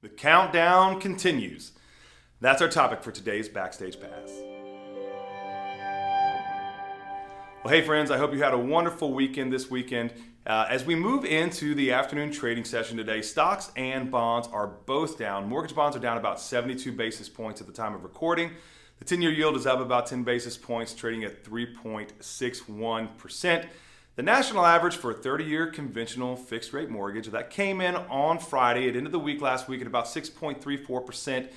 The countdown continues. That's our topic for today's Backstage Pass. Well, hey friends, I hope you had a wonderful weekend this weekend. As we move into the afternoon trading session today, stocks and bonds are both down. Mortgage bonds are down about 72 basis points at the time of recording. The 10-year yield is up about 10 basis points, trading at 3.61%. The national average for a 30-year conventional fixed-rate mortgage, that came in on Friday at end of the week last week at about 6.34%.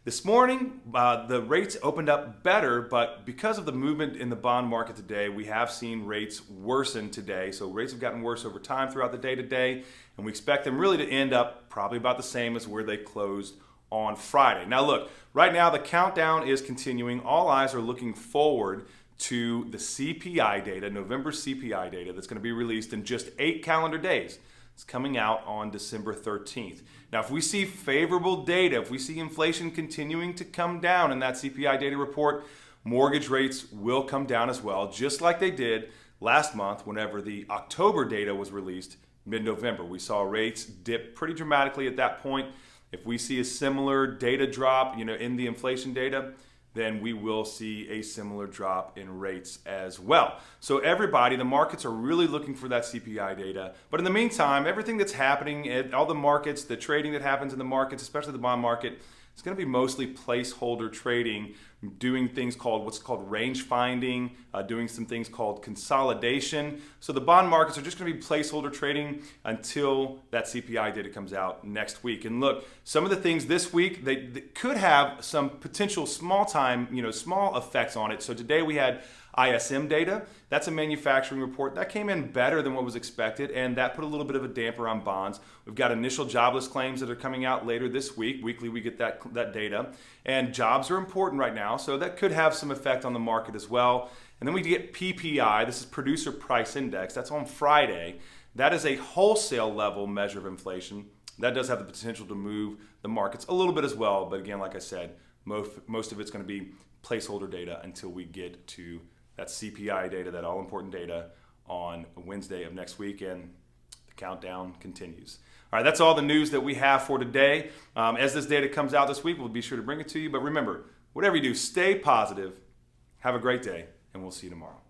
This morning, the rates opened up better, but because of the movement in the bond market today, we have seen rates worsen today. So rates have gotten worse over time throughout the day today, and we expect them really to end up probably about the same as where they closed on Friday. Now look, right now the countdown is continuing. All eyes are looking forward to the CPI data, November CPI data, that's going to be released in just 8 calendar days. It's coming out on December 13th. Now, if we see favorable data, if we see inflation continuing to come down in that CPI data report, mortgage rates will come down as well, just like they did last month whenever the October data was released mid-November. We saw rates dip pretty dramatically at that point. If we see a similar data drop, in the inflation data, then we will see a similar drop in rates as well. So everybody, the markets are really looking for that CPI data. But in the meantime, everything that's happening at all the markets, the trading that happens in the markets, especially the bond market, it's going to be mostly placeholder trading, doing things called what's called range finding, doing some things called consolidation. So the bond markets are just going to be placeholder trading until that CPI data comes out next week. And look, some of the things this week, they could have some potential small effects on it. So today we had ISM data. That's a manufacturing report. That came in better than what was expected, and that put a little bit of a damper on bonds. We've got initial jobless claims that are coming out later this week. Weekly we get that data. And jobs are important right now, so that could have some effect on the market as well. And then we get PPI. This is Producer Price Index. That's on Friday. That is a wholesale level measure of inflation. That does have the potential to move the markets a little bit as well. But again, like I said, most of it's going to be placeholder data until we get to that CPI data, that all-important data, on Wednesday of next week, and the countdown continues. All right, that's all the news that we have for today. As this data comes out this week, we'll be sure to bring it to you. But remember, whatever you do, stay positive, have a great day, and we'll see you tomorrow.